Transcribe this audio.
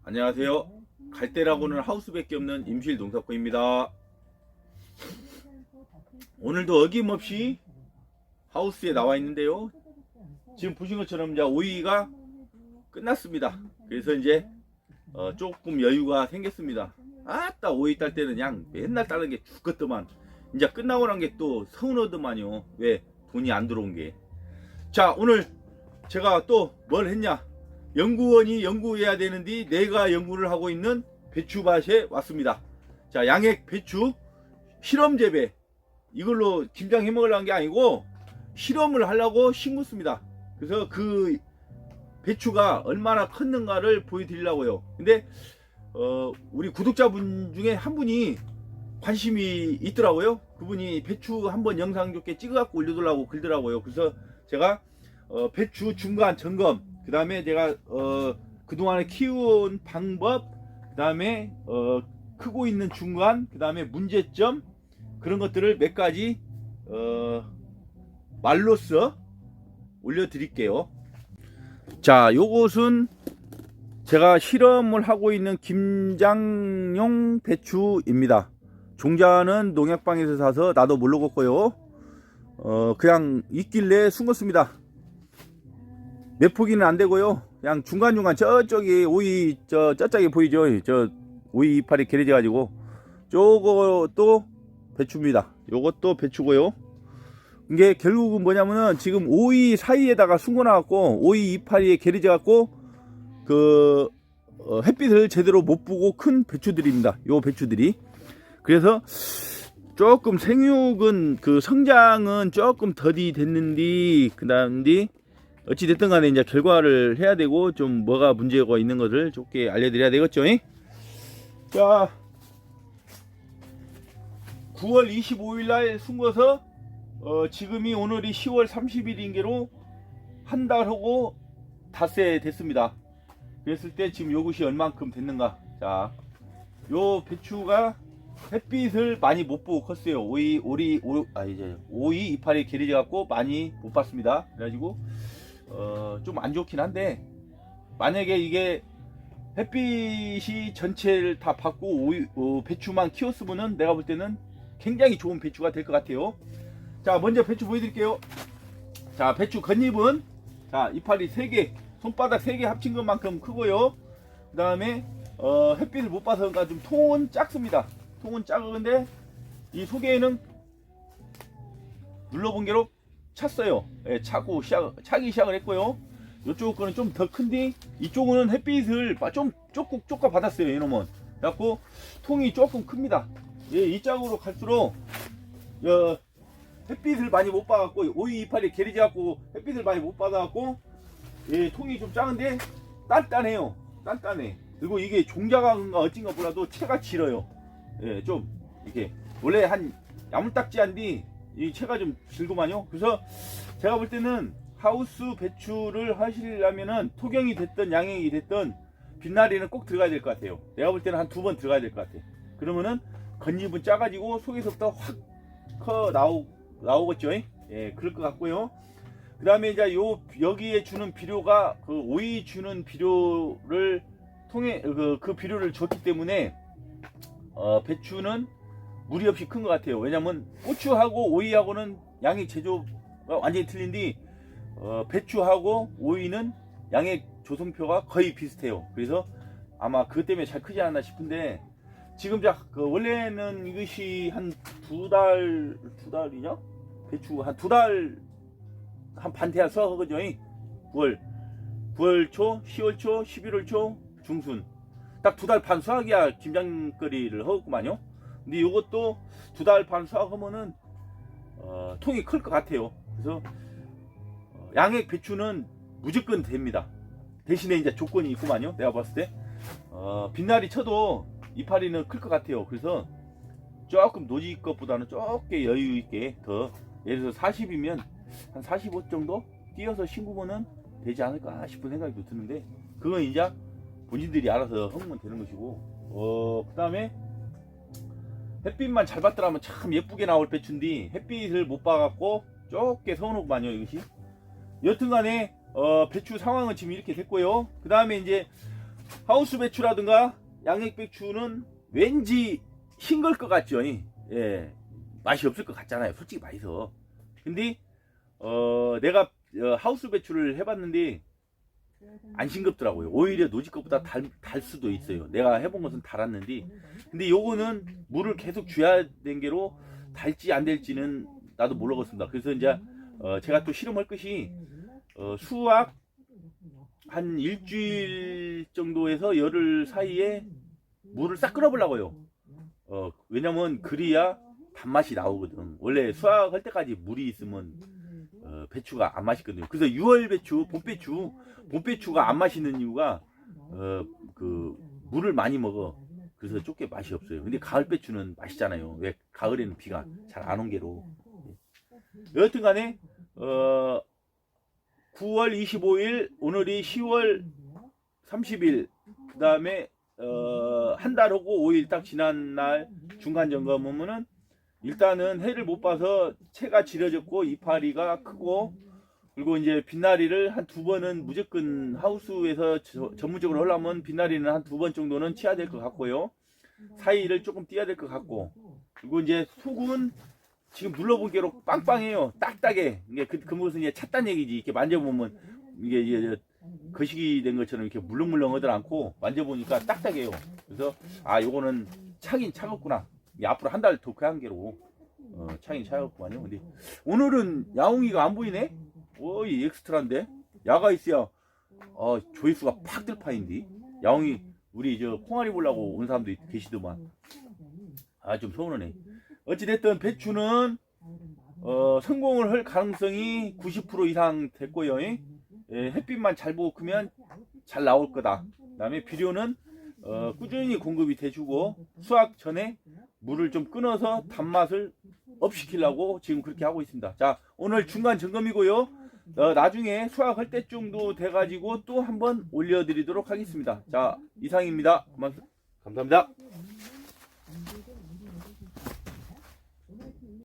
안녕하세요. 갈대라고는 하우스밖에 없는 임실 농사꾼입니다. 오늘도 어김없이 하우스에 나와 있는데요. 지금 보신 것처럼 이제 오이가 끝났습니다. 그래서 이제 조금 여유가 생겼습니다. 아따, 오이 딸 때는 그냥 맨날 따는 게 죽겠더만. 이제 끝나고 난 게 또 서운하더만요. 왜? 돈이 안 들어온 게. 자, 오늘 제가 또 뭘 했냐? 연구원이 연구해야 되는데 내가 연구를 하고 있는 배추밭에 왔습니다. 자, 양액 배추 실험 재배, 이걸로 김장 해 먹으려는 게 아니고 실험을 하려고 심었습니다. 그래서 그 배추가 얼마나 컸는가를 보여드리려고요. 근데 우리 구독자분 중에 한 분이 관심이 있더라고요. 그분이 배추 한번 영상 좋게 찍어갖고 올려달라고 글더라고요. 그래서 제가 배추 중간 점검, 그 다음에 제가 그동안에 키운 방법, 그 다음에 크고 있는 중간, 그 다음에 문제점, 그런 것들을 몇 가지 말로써 올려드릴게요. 자, 요것은 제가 실험을 하고 있는 김장용 배추입니다. 종자는 농약방에서 사서 나도 모르겠고요. 그냥 있길래 숨었습니다. 몇 포기는 안 되고요. 그냥 중간중간 저쪽에 오이 저짝에 보이죠? 저 오이 이파리 게려져 가지고 저것도 배추입니다. 요것도 배추고요. 이게 결국은 뭐냐면은 지금 오이 사이에다가 숨겨 놔갖고 오이 이파리에 게려져 갖고 그 햇빛을 제대로 못 보고 큰 배추들입니다. 요 배추들이. 그래서 조금 생육은 그 성장은 조금 더디 됐는데, 그 다음에 어찌 됐든 간에 이제 결과를 해야 되고 좀 뭐가 문제가 있는 것을 좋게 알려드려야 되겠죠. 자, 9월 25일 날 숨겨서 지금이 오늘이 10월 30일인 게로 한 달하고 닷새 됐습니다. 그랬을 때 지금 요것이 얼만큼 됐는가. 자, 요 배추가 햇빛을 많이 못 보고 컸어요. 오이 이파리 게려져 갖고 많이 못 봤습니다. 그래가지고 좀 안 좋긴 한데, 만약에 이게 햇빛이 전체를 다 받고 배추만 키웠으면은 내가 볼 때는 굉장히 좋은 배추가 될 것 같아요. 자, 먼저 배추 보여드릴게요. 자, 배추 겉잎은 자, 이파리 3개, 손바닥 3개 합친 것만큼 크고요. 그 다음에 햇빛을 못 봐서 그런가 좀 통은 작습니다. 통은 작은데 이 속에는 눌러본 게로 찼어요. 예, 차기 시작을 했고요. 이쪽 거는 좀 더 큰데 이쪽은 햇빛을 좀 쪼까 받았어요. 이놈은 그래갖고 통이 조금 큽니다. 예, 이 짝으로 갈수록 햇빛을 많이 못 받았고 오이 이파리 게리지 갖고 햇빛을 많이 못 받아갖고 예, 통이 좀 작은데 단단해요. 단단해. 그리고 이게 종자가 어찐가 몰라도 채가 길어요. 예, 좀 이렇게 원래 한 야물딱지한데 이 채가 좀 길구만요. 그래서 제가 볼 때는 하우스 배추를 하시려면은 토경이 됐든 양액이 됐든 빛나리는 꼭 들어가야 될 것 같아요. 내가 볼 때는 한 2번 들어가야 될 것 같아. 그러면은 겉잎은 작아지고 속에서부터 확 나오겠죠. 예, 그럴 것 같고요. 그 다음에 이제 여기에 주는 비료가 그 오이 주는 비료를 통해 그 비료를 줬기 때문에 배추는 무리 없이 큰 것 같아요. 왜냐면 고추하고 오이하고는 양의 제조가 완전히 틀린데 배추하고 오이는 양의 조성표가 거의 비슷해요. 그래서 아마 그것 때문에 잘 크지 않나 싶은데, 지금 원래는 이것이 한 두 달이냐? 배추 한 2달 한 반태야 써 그죠? 9월 초, 10월 초, 11월 초 중순 딱 2달 반 수확이야 김장거리를 하겠구만요. 근데 이것도 2달 반 수확하면은 통이 클 것 같아요. 그래서 양액 배추는 무조건 됩니다. 대신에 이제 조건이 있구만요. 내가 봤을 때 빛날이 쳐도 이파리는 클 것 같아요. 그래서 조금 노지 것보다는 조금 여유 있게 더, 예를 들어서 40이면 한 45 정도 띄어서 심으면은 되지 않을까 싶은 생각이 드는데, 그건 이제 본인들이 알아서 하면 되는 것이고, 그 다음에 햇빛만 잘 받더라면 참 예쁘게 나올 배추인데 햇빛을 못 봐갖고 좁게 서운하구만요. 이것이 여튼간에 배추 상황은 지금 이렇게 됐고요. 그 다음에 이제 하우스 배추라든가 양액 배추는 왠지 싱걸 것 같죠. 예, 맛이 없을 것 같잖아요. 솔직히 맛있어. 근데 내가 하우스 배추를 해봤는데 안 싱겁더라고요. 오히려 노지 것보다 달 수도 있어요. 내가 해본 것은 달았는데, 근데 요거는 물을 계속 줘야 된 게로 달지 안 될지는 나도 모르겠습니다. 그래서 이제 제가 또 실험할 것이 수확 한 일주일 정도에서 열흘 사이에 물을 싹 끓여보려고요. 왜냐면 그래야 단맛이 나오거든. 원래 수확할 때까지 물이 있으면 배추가 안 맛있거든요. 그래서 6월 배추, 봄배추가 안 맛있는 이유가 그 물을 많이 먹어. 그래서 좁게 맛이 없어요. 근데 가을 배추는 맛있잖아요. 왜? 가을에는 비가 잘 안 온 게로. 여하튼간에 9월 25일, 오늘이 10월 30일, 그 다음에 한 달 하고 5일 딱 지난 날 중간 점검하면은 일단은 해를 못 봐서 채가 지려졌고 이파리가 크고, 그리고 이제 빛나리를 한 2번은 무조건 하우스에서 전문적으로 하려면 빛나리는 한 2번 정도는 치야 될 것 같고요. 사이를 조금 띄어야 될 것 같고, 그리고 이제 속은 지금 눌러본 게로 빵빵해요. 딱딱해. 이게 그 무슨 이제 찼단 얘기지. 이렇게 만져보면 이게 거시기 된 것처럼 이렇게 물렁물렁하지 않고 만져보니까 딱딱해요. 그래서 요거는 차긴 차겠구나. 앞으로 한 달 더 그 한계로 차긴 차겠구만요. 근데 오늘은 야옹이가 안 보이네. 이 엑스트라인데 야가 있어야 조회수가 팍 뜰 파인데. 야옹이 우리 저 콩알이 보려고 온 사람도 계시더만. 좀 서운하네. 어찌됐든 배추는 성공을 할 가능성이 90% 이상 됐고요. 햇빛만 잘 보고 크면 잘 나올 거다. 그 다음에 비료는 꾸준히 공급이 돼주고, 수확 전에 물을 좀 끊어서 단맛을 업시키려고 지금 그렇게 하고 있습니다. 자, 오늘 중간 점검이고요. 나중에 수확할 때쯤도 돼가지고 또 한번 올려드리도록 하겠습니다. 자, 이상입니다. 감사합니다.